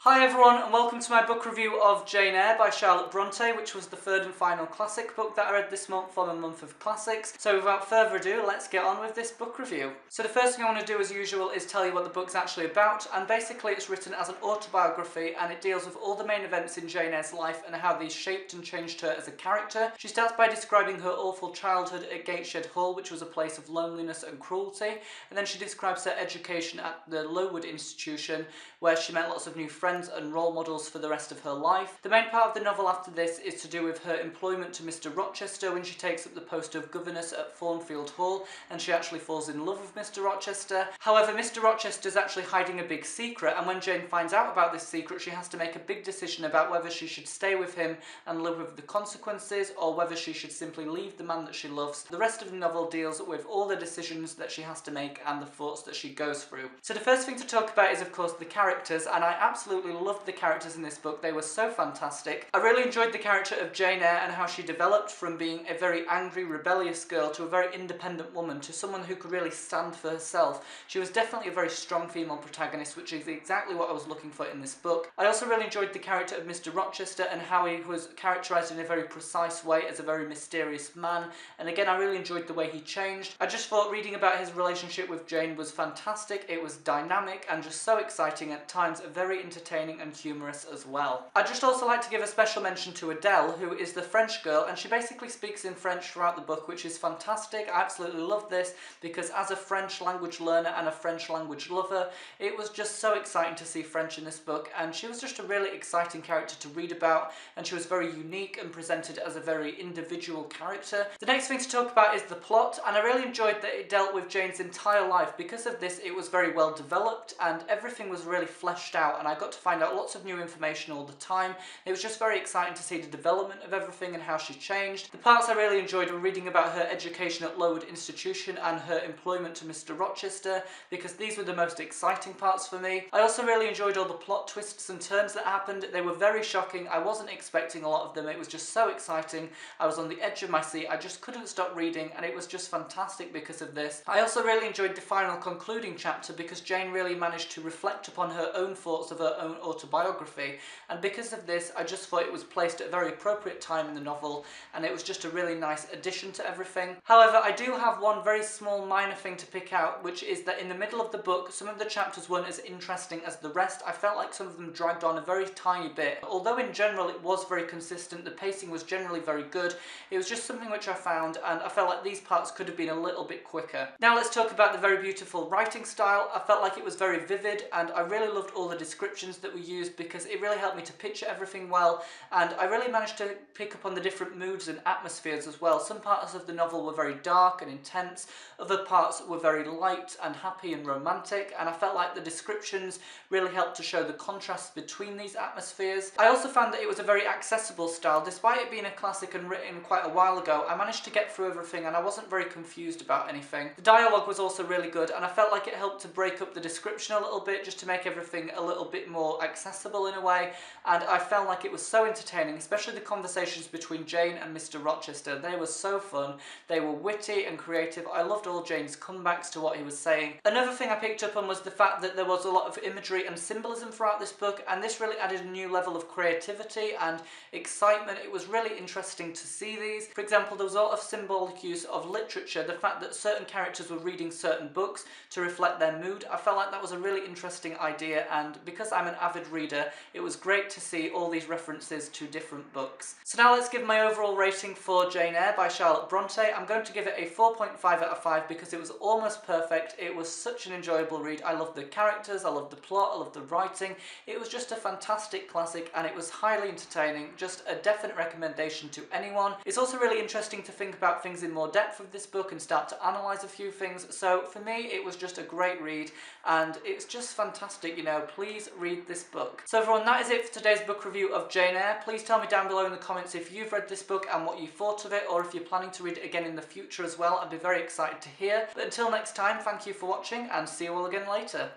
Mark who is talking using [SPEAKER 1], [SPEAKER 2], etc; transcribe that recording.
[SPEAKER 1] Hi everyone and welcome to my book review of Jane Eyre by Charlotte Brontë, which was the third and final classic book that I read this month for the month of classics. So without further ado, let's get on with this book review. So the first thing I want to do as usual is tell you what the book's actually about, and basically it's written as an autobiography and it deals with all the main events in Jane Eyre's life and how these shaped and changed her as a character. She starts by describing her awful childhood at Gateshead Hall, which was a place of loneliness and cruelty, and then she describes her education at the Lowood Institution, where she met lots of new friends and role models for the rest of her life. The main part of the novel after this is to do with her employment to Mr. Rochester when she takes up the post of governess at Thornfield Hall, and she actually falls in love with Mr. Rochester. However, Mr. Rochester's actually hiding a big secret, and when Jane finds out about this secret, she has to make a big decision about whether she should stay with him and live with the consequences, or whether she should simply leave the man that she loves. The rest of the novel deals with all the decisions that she has to make and the thoughts that she goes through. So the first thing to talk about is of course the characters, and I absolutely loved the characters in this book. They were so fantastic. I really enjoyed the character of Jane Eyre and how she developed from being a very angry, rebellious girl to a very independent woman, to someone who could really stand for herself. She was definitely a very strong female protagonist, which is exactly what I was looking for in this book. I also really enjoyed the character of Mr. Rochester and how he was characterised in a very precise way as a very mysterious man, and again I really enjoyed the way he changed. I just thought reading about his relationship with Jane was fantastic. It was dynamic and just so exciting, at times very entertaining and humorous as well. I'd just also like to give a special mention to Adele, who is the French girl, and she basically speaks in French throughout the book, which is fantastic. I absolutely love this because as a French language learner and a French language lover, it was just so exciting to see French in this book, and she was just a really exciting character to read about, and she was very unique and presented as a very individual character. The next thing to talk about is the plot, and I really enjoyed that it dealt with Jane's entire life. Because of this, it was very well developed and everything was really fleshed out, and I got to find out lots of new information all the time. It was just very exciting to see the development of everything and how she changed. The parts I really enjoyed were reading about her education at Lowood Institution and her employment to Mr. Rochester, because these were the most exciting parts for me. I also really enjoyed all the plot twists and turns that happened. They were very shocking. I wasn't expecting a lot of them. It was just so exciting. I was on the edge of my seat. I just couldn't stop reading, and it was just fantastic because of this. I also really enjoyed the final concluding chapter because Jane really managed to reflect upon her own thoughts of her own autobiography, and because of this I just thought it was placed at a very appropriate time in the novel, and it was just a really nice addition to everything. However, I do have one very small minor thing to pick out, which is that in the middle of the book some of the chapters weren't as interesting as the rest. I felt like some of them dragged on a very tiny bit. Although in general it was very consistent, the pacing was generally very good, it was just something which I found, and I felt like these parts could have been a little bit quicker. Now let's talk about the very beautiful writing style. I felt like it was very vivid, and I really loved all the descriptions that were used because it really helped me to picture everything well, and I really managed to pick up on the different moods and atmospheres as well. Some parts of the novel were very dark and intense, other parts were very light and happy and romantic, and I felt like the descriptions really helped to show the contrasts between these atmospheres. I also found that it was a very accessible style. Despite it being a classic and written quite a while ago, I managed to get through everything and I wasn't very confused about anything. The dialogue was also really good, and I felt like it helped to break up the description a little bit just to make everything a little bit more accessible in a way, and I felt like it was so entertaining, especially the conversations between Jane and Mr. Rochester. They were so fun, they were witty and creative. I loved all Jane's comebacks to what he was saying. Another thing I picked up on was the fact that there was a lot of imagery and symbolism throughout this book, and this really added a new level of creativity and excitement. It was really interesting to see these. For example, there was a lot of symbolic use of literature, the fact that certain characters were reading certain books to reflect their mood. I felt like that was a really interesting idea, and because I'm an avid reader, it was great to see all these references to different books. So now let's give my overall rating for Jane Eyre by Charlotte Brontë. I'm going to give it a 4.5 out of 5 because it was almost perfect. It was such an enjoyable read. I loved the characters, I loved the plot, I loved the writing. It was just a fantastic classic and it was highly entertaining. Just a definite recommendation to anyone. It's also really interesting to think about things in more depth with this book and start to analyse a few things. So for me it was just a great read, and it's just fantastic, you know. Please read this book. So everyone, that is it for today's book review of Jane Eyre. Please tell me down below in the comments if you've read this book and what you thought of it, or if you're planning to read it again in the future as well. I'd be very excited to hear. But until next time, thank you for watching and see you all again later.